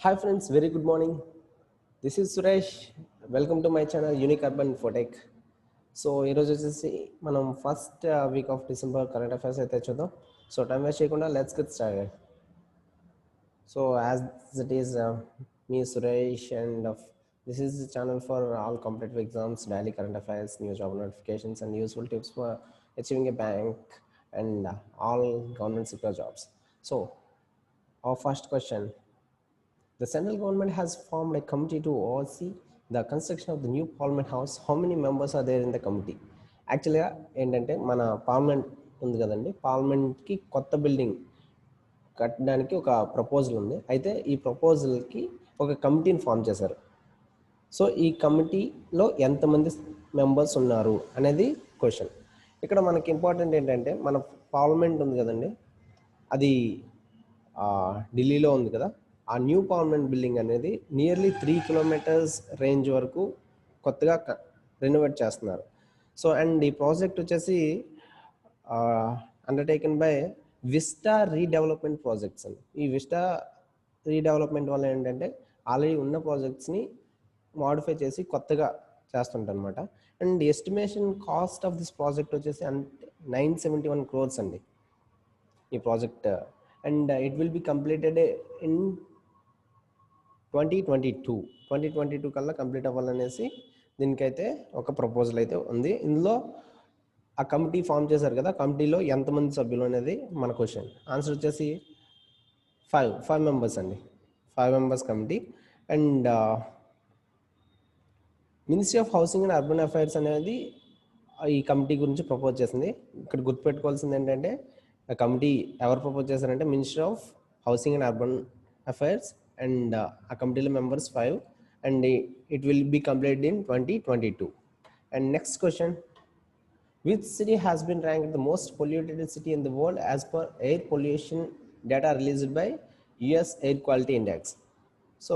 Hi friends, very good morning. This is Suresh. Welcome to my channel Unique Urban Infotech. So ఈరోజు వచ్చేసి మనం first week off December current affairs అయితే చూద్దాం. So time waste చేయకుండా let's get started. So as it is me Suresh and this is the channel for all competitive exams, daily current affairs, new job notifications and useful tips for achieving a bank and all government sector jobs. So our first question. The central government has formed a committee to oversee the construction of the new Parliament House. How many members are there in the committee? యాక్చువల్గా ఏంటంటే మన parliament ఉంది కదండి, పార్లమెంట్కి కొత్త building కట్టడానికి ఒక proposal ఉంది. అయితే ఈ ప్రపోజల్కి ఒక కమిటీని ఫామ్ చేశారు. సో ఈ కమిటీలో ఎంతమంది మెంబర్స్ ఉన్నారు అనేది క్వశ్చన్. ఇక్కడ మనకి ఇంపార్టెంట్ ఏంటంటే మన పార్లమెంట్ ఉంది కదండి, అది ఢిల్లీలో ఉంది కదా. ఆ న్యూ పార్లమెంట్ బిల్డింగ్ అనేది నియర్లీ 3 కిలోమీటర్స్ రేంజ్ వరకు కొత్తగా రెనోవేట్ చేస్తున్నారు. సో అండ్ ఈ ప్రాజెక్ట్ వచ్చేసి undertaken by vista redevelopment projects అండి. ఈ విస్టా రీడెవలప్మెంట్ వల్ల ఏంటంటే ఆల్రెడీ ఉన్న ప్రాజెక్ట్స్ని మాడిఫై చేసి కొత్తగా చేస్తుంటారనమాట. And estimation cost of this project వచ్చేసి 971 crores అండి ఈ project. And it will be completed in 2022 కల్లా కంప్లీట్ అవ్వాలనేసి దీనికైతే ఒక ప్రపోజల్ అయితే ఉంది. ఇందులో ఆ కమిటీ ఫామ్ చేశారు కదా, కమిటీలో ఎంతమంది సభ్యులు అనేది మన క్వశ్చన్. ఆన్సర్ వచ్చేసి 5 మెంబర్స్ అండి, 5 members committee. And ministry of housing and urban affairs అనేది ఈ కమిటీ గురించి ప్రపోజ్ చేసింది. ఇక్కడ గుర్తుపెట్టుకోవాల్సింది ఏంటంటే ఆ కమిటీ ఎవరు ప్రపోజ్ చేశారంటే ministry of housing and urban affairs. And ఆ కమిటీలో members 5 and it will be completed in 2022. And next question, which city has been ranked the most polluted city in the world as per air pollution data released by US Air Quality Index? So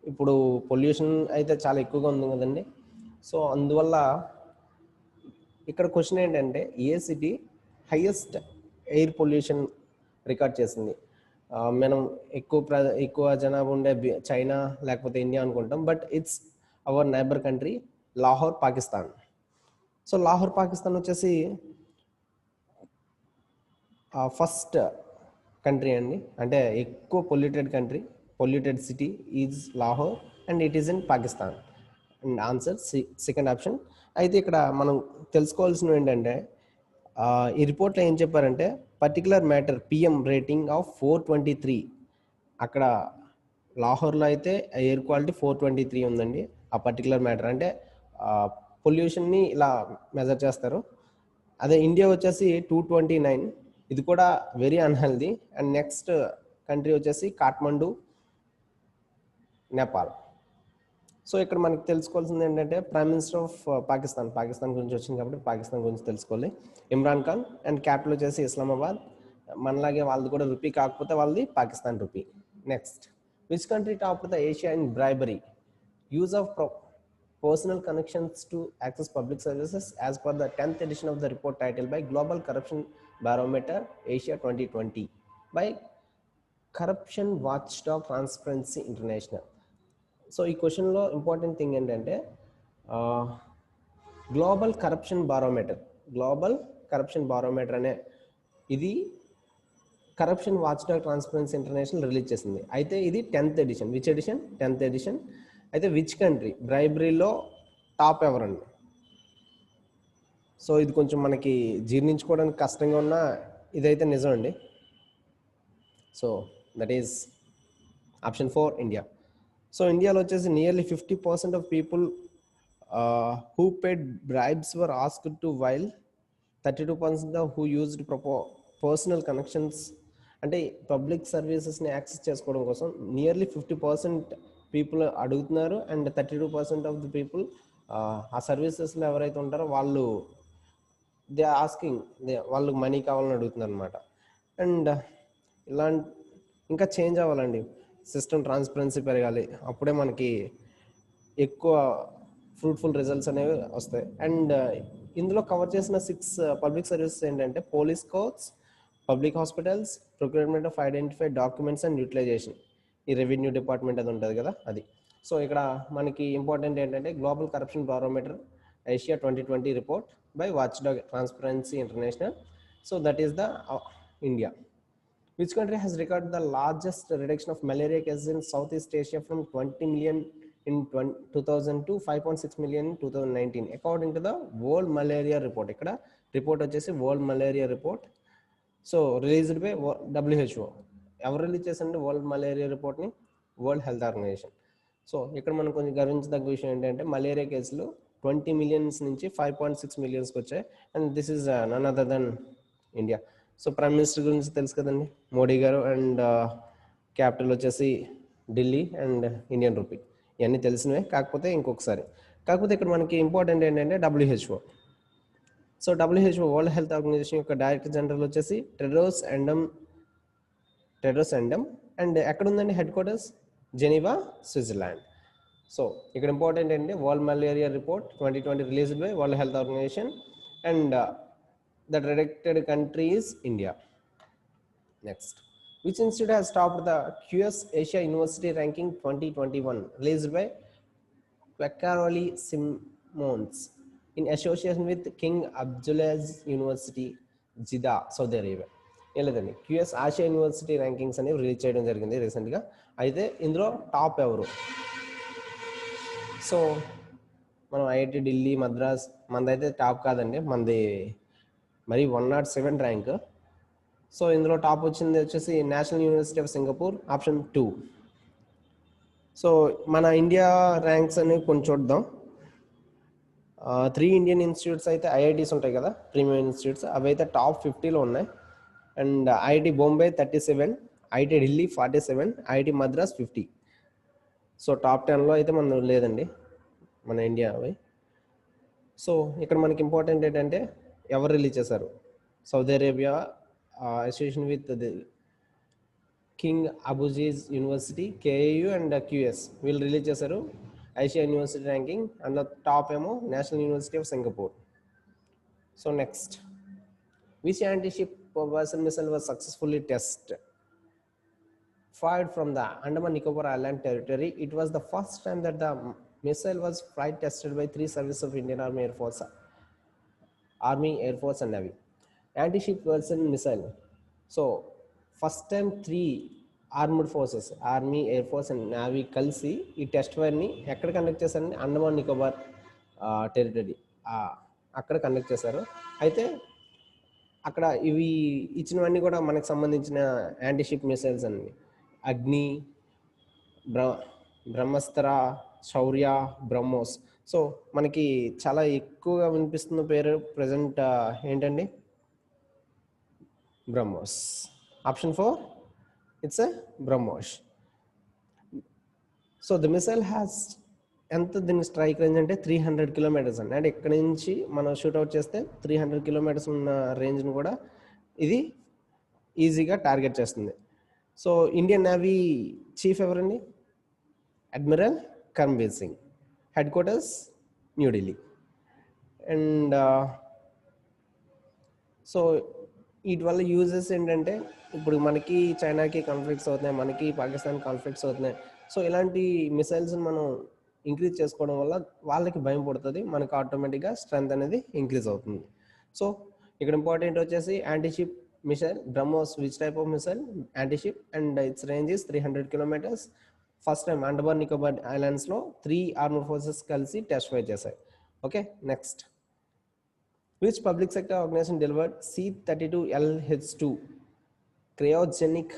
ఇప్పుడు pollution అయితే చాలా ఎక్కువగా ఉంది కదండి. So అందువల్ల ఇక్కడ question ఏంటంటే ఏ city highest air pollution record చేసింది. మనం ఎక్కువ జనాభా ఉండే చైనా లేకపోతే ఇండియా అనుకుంటాం, but it's our neighbour country Lahore, Pakistan. So Lahore Pakistan వచ్చేసి ఫస్ట్ కంట్రీ అండి, అంటే ఎక్కువ polluted city is Lahore and it is in Pakistan. And answer second option. అయితే ఇక్కడ మనం తెలుసుకోవాల్సినవి ఏంటంటే ఈ రిపోర్ట్లో ఏం చెప్పారంటే particular matter PM rating of 423. అక్కడ లాహోర్లో అయితే ఎయిర్ క్వాలిటీ 423 ఉందండి. ఆ పర్టికులర్ మ్యాటర్ అంటే పొల్యూషన్ని ఇలా మెజర్ చేస్తారు. అదే ఇండియా వచ్చేసి 229, ఇది కూడా very unhealthy. And next country వచ్చేసి కాఠ్మండు, నేపాల్. సో ఇక్కడ మనకి తెలుసుకోవాల్సింది ఏంటంటే ప్రైమ్ మినిస్టర్ ఆఫ్ పాకిస్తాన్ గురించి వచ్చింది కాబట్టి పాకిస్తాన్ గురించి తెలుసుకోవాలి, ఇమ్రాన్ ఖాన్. అండ్ క్యాపిటల్ వచ్చేసి ఇస్లామాబాద్. మనలాగే వాళ్ళది కూడా రూపీ, కాకపోతే వాళ్ళది Pakistan rupee. Next, which country top the Asia in bribery use of personal connections to access public services as per the 10th edition of the report titled by Global Corruption Barometer Asia 2020 by Corruption Watchdog Transparency International. So ఈ క్వశ్చన్లో important thing ఏంటంటే global corruption barometer అనే ఇది corruption watchdog transparency international release చేసింది. అయితే ఇది 10th edition. Which edition? 10th edition. అయితే which country బ్రైబరీలో టాప్ ఎవరండి? సో ఇది కొంచెం మనకి జీర్ణించుకోవడానికి కష్టంగా ఉన్న ఇదైతే నిజం అండి. So that is option 4 India. So ఇండియాలో వచ్చేసి nearly 50% of people who paid bribes were asked to while 32% who used personal connections. అంటే పబ్లిక్ సర్వీసెస్ని యాక్సెస్ చేసుకోవడం కోసం నియర్లీ 50% పీపుల్ అడుగుతున్నారు. అండ్ 32% ఆఫ్ ది పీపుల్ ఆ సర్వీసెస్లో ఎవరైతే ఉంటారో వాళ్ళు వాళ్ళు మనీ కావాలని అడుగుతున్నారు అనమాట. అండ్ ఇంకా చేంజ్ అవ్వాలండి, సిస్టమ్ ట్రాన్స్పరెన్సీ పెరగాలి, అప్పుడే మనకి ఎక్కువ ఫ్రూట్ఫుల్ రిజల్ట్స్ అనేవి వస్తాయి. అండ్ ఇందులో కవర్ చేసిన 6 పబ్లిక్ సర్వీసెస్ ఏంటంటే police courts, public hospitals, procurement of identified documents and utilization. ఈ రెవెన్యూ డిపార్ట్మెంట్ అది ఉంటుంది కదా అది. సో ఇక్కడ మనకి ఇంపార్టెంట్ ఏంటంటే global corruption barometer Asia 2020 report by watchdog transparency international. So that is the India. Which country has recorded the largest reduction of malaria cases in Southeast Asia from 20 million in 2000 to 5.6 million in 2019 according to the World Malaria Report. ఇక్కడ report వచ్చేసి world malaria report. So released by WHO. ఎవరు release చేశారంటే world malaria రిపోర్ట్ని world health organisation. So ఇక్కడ మనం కొంచెం గర్వించదగ్గ విషయం ఏంటంటే మలేరియా కేసులు 20 మిలియన్స్ నుంచి 5.6 మిలియన్స్కి వచ్చాయి. And this is none other than India. So prime minister గురించి తెలుసు కదండి, మోడీ గారు. అండ్ క్యాపిటల్ వచ్చేసి ఢిల్లీ అండ్ ఇండియన్ రూపీ. ఇవన్నీ తెలిసినవే, కాకపోతే ఇక్కడ మనకి ఇంపార్టెంట్ ఏంటంటే WHO. So WHO world health organization యొక్క డైరెక్టర్ జనరల్ వచ్చేసి టెడ్రోస్ అడ్హానమ్. అండ్ ఎక్కడ ఉందండి headquarters? Geneva, Switzerland. So ఇక్కడ ఇంపార్టెంట్ ఏంటంటే world malaria report 2020 released by world health organization and the directed country is India. Next, which institute has topped the QS Asia University ranking 2021 released by Quaccaroli Simons in association with King Abdulaziz University, Jeddah, Saudi Arabia. లేదండి QS Asia university rankings అనేవి release చేయడం జరిగింది రీసెంట్గా. అయితే ఇందులో top ఎవరు? So మనం IIT Delhi, Madras, మనదైతే top కాదండి, మనది మరి 107 ర్యాంక్. సో ఇందులో టాప్ వచ్చింది వచ్చేసి national university of Singapore, option 2. So మన ఇండియా ర్యాంక్స్ అనేవి కొంచెం చూద్దాం. 3 ఇండియన్ ఇన్స్టిట్యూట్స్ అయితే ఐఐటీస్ ఉంటాయి కదా, ప్రీమియం ఇన్స్టిట్యూట్స్, అవి అయితే టాప్ 50లో ఉన్నాయి. And IIT Bombay 37, IIT Delhi 47, IIT Madras 50. So top 10లో అయితే మనం లేదండి మన ఇండియా అవి. సో ఇక్కడ మనకి ఇంపార్టెంట్ ఏంటంటే ఎవరు రిలీజ్ చేశారు? Saudi Arabia association with the king Abdulaziz university, KAU and QS వీళ్ళు రిలీజ్ చేశారు Asia university ranking. And top ఏమో national university of Singapore. So next, which anti-ship propulsion missile was successfully fired from the Andaman Nicobar Island territory. It was the first time that the missile was flight tested by 3 services of Indian Army, Air Force and Navy. Anti-ship propulsion missile. So first time 3 armed forces, Army, Air Force and Navy కలిసి ఈ test ఫైర్ని ఎక్కడ conduct చేశారంటే Andaman Nicobar territory అక్కడ conduct చేశారు. అయితే అక్కడ ఇవి ఇచ్చినవన్నీ కూడా మనకు సంబంధించిన యాంటీషిప్ మిసైల్స్ అన్ని అగ్ని, బ్రహ్మాస్త్ర, శౌర్య, బ్రహ్మోస్. సో మనకి చాలా ఎక్కువగా వినిపిస్తున్న పేరు ప్రజెంట్ ఏంటండి? BrahMos. Option 4, it's a BrahMos. So the missile has ఎంత దీని స్ట్రైక్ రేంజ్ అంటే 300 కిలోమీటర్స్ అండి. అంటే ఇక్కడ నుంచి మనం షూట్అవుట్ చేస్తే 300 కిలోమీటర్స్ ఉన్న రేంజ్ను కూడా ఇది ఈజీగా టార్గెట్ చేస్తుంది. సో ఇండియన్ నేవీ చీఫ్ ఎవరండి? Admiral Karambir Singh. Headquarters New Delhi. And so వీటి వల్ల యూజెస్ ఏంటంటే ఇప్పుడు మనకి చైనాకి కాన్ఫ్లిక్ట్స్ అవుతున్నాయి, మనకి పాకిస్తాన్ కాన్ఫ్లిక్ట్స్ అవుతున్నాయి. సో ఇలాంటి మిసైల్స్ మనం ఇంక్రీజ్ చేసుకోవడం వల్ల వాళ్ళకి భయం పడుతుంది, మనకు ఆటోమేటిక్గా స్ట్రెంత్ అనేది ఇంక్రీజ్ అవుతుంది. సో ఇక్కడ ఇంపార్టెంట్ వచ్చేసి antiship missile BrahMos. Which type of missile? Antiship. And its range is 300 kilometres. First time Andaman Nicobar ఐలాండ్స్లో 3 ఆర్మ్డ్ ఫోర్సెస్ కలిసి టెస్ట్ ఫైర్ చేశాయి. Okay, next, which public sector organisation delivered C-32LH-2 cryogenic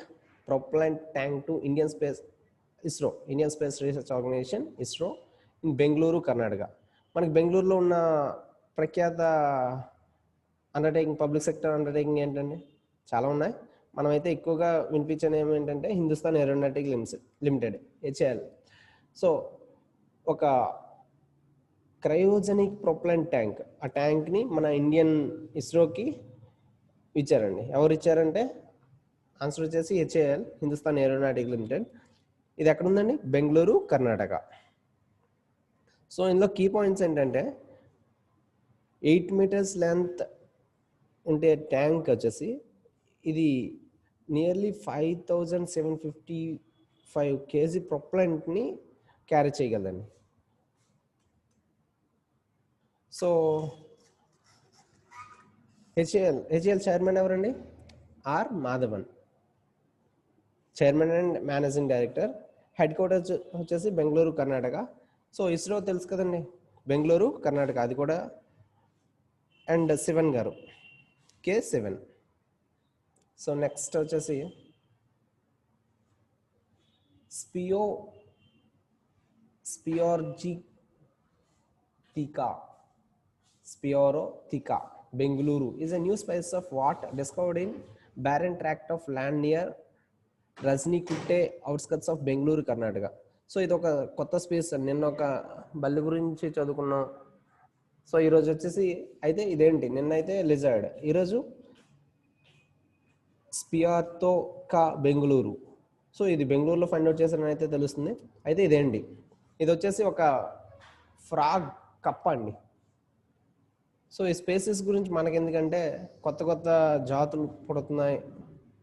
propellant tank to Indian Space Research Organization ISRO in Bengaluru, Karnataka. మనకి బెంగళూరులో ఉన్న ప్రఖ్యాత undertaking, public sector undertaking ఏంటండి? చాలా ఉన్నాయి. మనమైతే ఎక్కువగా వినిపించేది ఏమేంటంటే Hindustan aeronautic limited, HAL. So ఒక క్రయోజెనిక్ ప్రొపలెంట్ ట్యాంక్, ఆ ట్యాంక్ని మన ఇండియన్ ఇస్రోకి ఇచ్చారండి. ఎవరు ఇచ్చారంటే ఆన్సర్ వచ్చేసి HAL, హిందుస్థాన్ ఏరోనాటిక్ లిమిటెడ్. ఇది ఎక్కడ ఉందండి? బెంగళూరు, కర్ణాటక. సో ఇందులో కీ పాయింట్స్ ఏంటంటే 8 మీటర్స్ లెంత్ ఉంటే ట్యాంక్ వచ్చేసి ఇది నియర్లీ 5750 kg ప్రొపలెంట్ని క్యారీ చేయగలదండి. సో హెచ్ఏఎల్ చైర్మన్ ఎవరండి? R Madhavan, chairman and managing director. Headquarters వచ్చేసి బెంగళూరు, కర్ణాటక. సో ఇస్రో తెలుసు కదండి, బెంగళూరు, కర్ణాటక, అది కూడా. అండ్ శివన్ గారు, K7. సో నెక్స్ట్ వచ్చేసి Spiorotheca, Bengaluru is a new species of what discovered in barren tract of land near Rajnikutte outskirts of Bengaluru, Karnataka. So ఇది ఒక కొత్త స్పేస్. నిన్న ఒక బల్లి గురించి చదువుకున్నాం. సో ఈరోజు వచ్చేసి అయితే ఇదేంటి, నిన్నైతే లిజర్డ్, ఈరోజు స్పియార్థోకా బెంగళూరు. సో ఇది బెంగళూరులో ఫైండ్ అవుట్ చేశారని అయితే తెలుస్తుంది. అయితే ఇదేంటి, ఇది వచ్చేసి ఒక ఫ్రాగ్ కప్ప అండి. సో ఈ స్పేసెస్ గురించి మనకి ఎందుకంటే కొత్త కొత్త జాతులు పుడుతున్నాయి.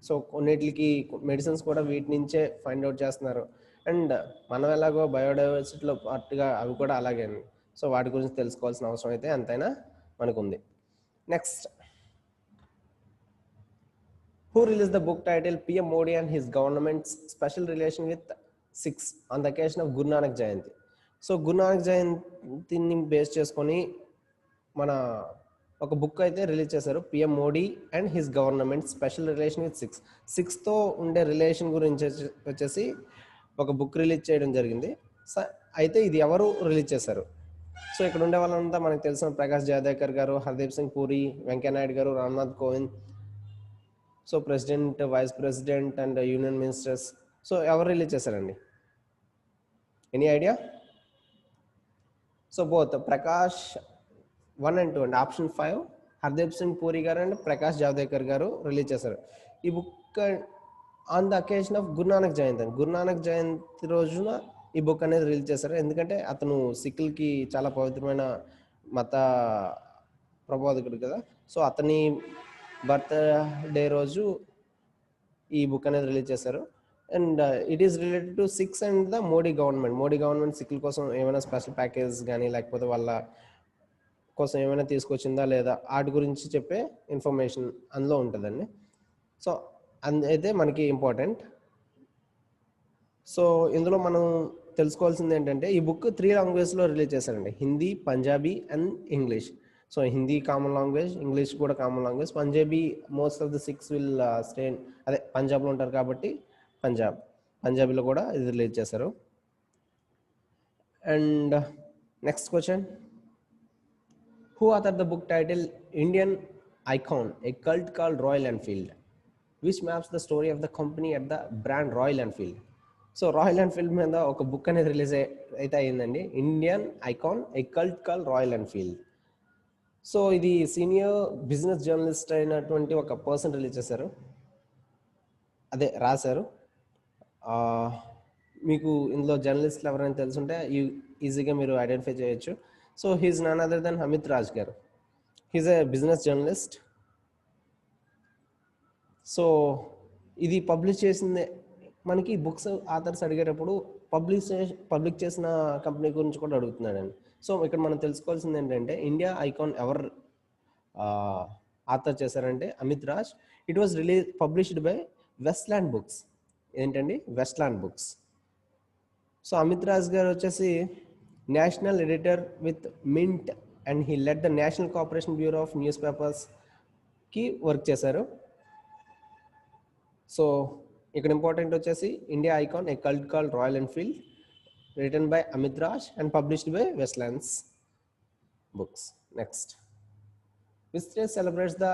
సో కొన్నిటికి మెడిసిన్స్ కూడా వీటి నుంచే ఫైండ్ అవుట్ చేస్తున్నారు. అండ్ మనం ఎలాగో బయోడైవర్సిటీలో పార్ట్గా అవి కూడా అలాగే. సో వాటి గురించి తెలుసుకోవాల్సిన అవసరం అయితే ఎంతైనా మనకు ఉంది. Next, who released the book titled PM Modi and his government's special relation with Sikhs on the occasion of Guru Nanak Jayanti. So Guru Nanak జయంతిని బేస్ చేసుకొని మన ఒక బుక్ అయితే రిలీజ్ చేశారు, PM Modi and his government special relation with సిక్స్తో ఉండే relation గురించి వచ్చేసి ఒక బుక్ రిలీజ్ చేయడం జరిగింది. అయితే ఇది ఎవరు రిలీజ్ చేశారు? సో ఇక్కడ ఉండే వాళ్ళంతా మనకు తెలిసిన ప్రకాష్ జావదేకర్ గారు, Hardeep Singh Puri, Venkaiah Naidu garu, Ramnath Kovind, so president, vice president and union ministers. So ఎవరు రిలీజ్ చేశారండి? Any idea? So both Prakash 1 and 2 and option 5 Hardeep Singh Puri garu and Prakash Javadekar garu release చేశారు. ఈ book on the occasion of Guru Nanak Jayanti. Guru Nanak Jayanti రోజున ఈ బుక్ అనేది రిలీజ్ చేశారు. ఎందుకంటే అతను సిక్కులకి చాలా పవిత్రమైన మత ప్రబోధకుడు కదా. సో అతని బర్త్డే రోజు ఈ బుక్ అనేది రిలీజ్ చేశారు. And it is related to Sikhs and the Modi government సిక్కుల కోసం ఏమైనా స్పెషల్ ప్యాకేజ్ కానీ లేకపోతే వాళ్ళ కోసం ఏమైనా తీసుకొచ్చిందా లేదా వాటి గురించి చెప్పే ఇన్ఫర్మేషన్ అందులో ఉంటుందండి. సో అయితే మనకి ఇంపార్టెంట్. సో ఇందులో మనం తెలుసుకోవాల్సింది ఏంటంటే ఈ బుక్ 3 లాంగ్వేజ్లో రిలీజ్ చేశారండి, Hindi, Punjabi and English. So Hindi common language, English కూడా common language. Punjabi most of the Sikhs will stay అదే పంజాబ్లో ఉంటారు కాబట్టి పంజాబీలో కూడా ఇది రిలీజ్ చేశారు. And next question, who authored the book titled Indian Icon, a cult called Royal Enfield, which maps the story of the company at the brand Royal Enfield. So royal Enfield మీద ఒక book అనేది release అయితే అయిందండి, Indian icon, a cult call royal Enfield. So ఇది senior business journalist అయినటువంటి ఒక person release చేశారు, రాశారు. మీకు ఇందులో జర్నలిస్ట్లు ఎవరైనా తెలుసుంటే ఈజీగా మీరు ఐడెంటిఫై చేయొచ్చు. So he's none other than Amit Raj గారు. He's a business journalist. So ఇది పబ్లిష్ చేసిందే. మనకి బుక్స్ ఆథర్స్ అడిగేటప్పుడు పబ్లిక్ చేసిన కంపెనీ గురించి కూడా అడుగుతున్నాడండి. సో ఇక్కడ మనం తెలుసుకోవాల్సింది ఏంటంటే ఇండియా ఐకాన్ ఎవరు ఆథర్ చేశారంటే Amit Raj. It was published by Westland books. ఏంటండి? Westland books. So Amit Raj garu వచ్చేసి national editor with Mint and he led the national cooperation bureau of news పేపర్స్కి వర్క్ చేశారు. సో ఇక్కడ ఇంపార్టెంట్ వచ్చేసి India icon, a cult called Royal Enfield, written by Amit Raj and published by Westlands books. Next, which state celebrates the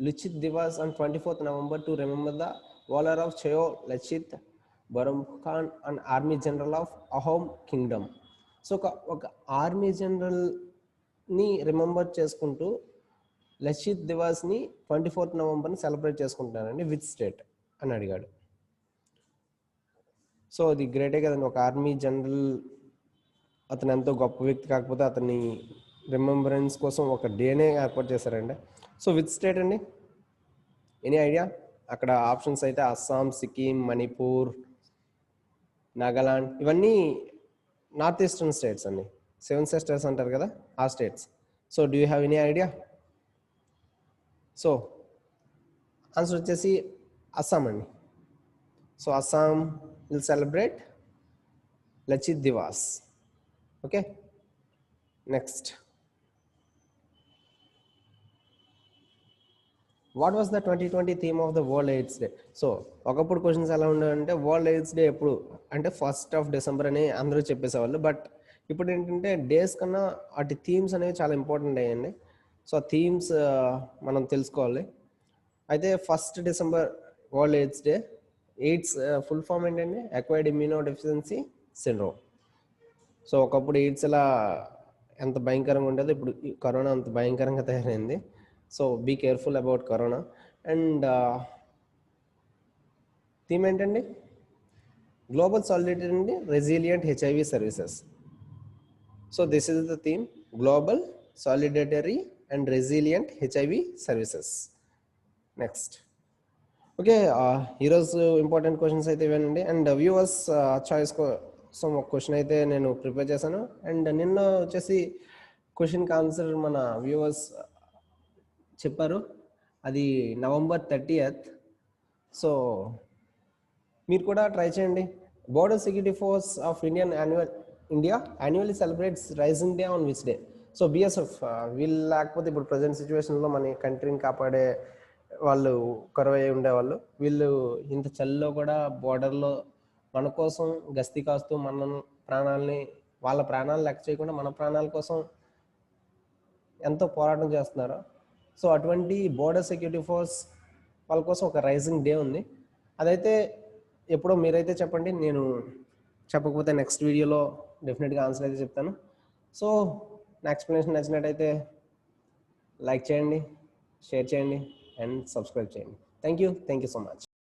Lachit Divas on 24th November to remember the valor of Cheo Lachit Borphukan, an army general of Ahom kingdom. సో ఒక army జనరల్ని remember చేసుకుంటూ లచిత్ దివాస్ని 24th నవంబర్ని celebrate చేసుకుంటున్నారండి. Which state అని అడిగాడు. So అది గ్రేటే కదండి, ఒక ఆర్మీ జనరల్, అతను ఎంతో గొప్ప వ్యక్తి, కాకపోతే అతని రిమెంబరెన్స్ కోసం ఒక డేనే ఏర్పాటు చేశారండి. సో విచ్ స్టేట్ అండి? Any idea? అక్కడ ఆప్షన్స్ అయితే అస్సాం, సిక్కిం, మణిపూర్, నాగాలాండ్, ఇవన్నీ నార్త్ ఈస్టర్న్ స్టేట్స్ అండి. 7 సిస్టర్స్ అంటారు కదా, ఆ states. So do you have any idea? So answer వచ్చేసి అస్సాం అండి. So Assam will celebrate Lachit Diwas. Okay, next. What was the 2020 theme of the world AIDS day? So ఒకప్పుడు క్వశ్చన్స్ ఎలా ఉండేవంటే వరల్డ్ ఎయిడ్స్ డే ఎప్పుడు అంటే 1st December అని అందరూ చెప్పేసేవాళ్ళు. బట్ ఇప్పుడు ఏంటంటే డేస్ కన్నా వాటి థీమ్స్ అనేవి చాలా ఇంపార్టెంట్ అయ్యండి. సో థీమ్స్ మనం తెలుసుకోవాలి. అయితే 1st December world AIDS day. AIDS full form ఏంటండి? Acquired immunodeficiency syndrome. So ఒకప్పుడు ఎయిడ్స్ ఎలా ఎంత భయంకరంగా ఉండేదో ఇప్పుడు కరోనా అంత భయంకరంగా తయారైంది. So be careful about corona. And theme ఏంటండి? Global solidarity and resilient HIV services. So this is the theme, global solidarity and resilient HIV services. Next. Okay, ఈరోజు ఇంపార్టెంట్ క్వశ్చన్స్ అయితే ఇవేనండి. అండ్ వ్యూవర్స్ చాయిస్ కోసం ఒక question అయితే నేను prepare చేశాను. And నిన్న వచ్చేసి క్వశ్చన్కి ఆన్సర్ మన వ్యూవర్స్ చెప్పారు, అది November 30th. సో మీరు కూడా ట్రై చేయండి. Border security force of India annually celebrates rising day on which day? So BSF వీళ్ళు లేకపోతే ఇప్పుడు ప్రజెంట్ సిచ్యువేషన్లో మన కంట్రీని కాపాడే వాళ్ళు కరువై ఉండేవాళ్ళు. వీళ్ళు ఇంత చలిలో కూడా బోర్డర్లో మన కోసం గస్తీ కాస్తూ మన ప్రాణాలని, వాళ్ళ ప్రాణాలు లెక్క చేయకుండా మన ప్రాణాల కోసం ఎంతో పోరాటం చేస్తున్నారు. సో అటువంటి బోర్డర్ సెక్యూరిటీ ఫోర్స్ వాళ్ళ కోసం ఒక రైజింగ్ డే ఉంది. అదైతే ఎప్పుడో మీరైతే చెప్పండి, నేను చెప్పకపోతే నెక్స్ట్ వీడియోలో డెఫినెట్గా ఆన్సర్ అయితే చెప్తాను. సో నా ఎక్స్ప్లెనేషన్ నచ్చినట్టయితే లైక్ చేయండి, షేర్ చేయండి అండ్ సబ్స్క్రైబ్ చేయండి. Thank you so much.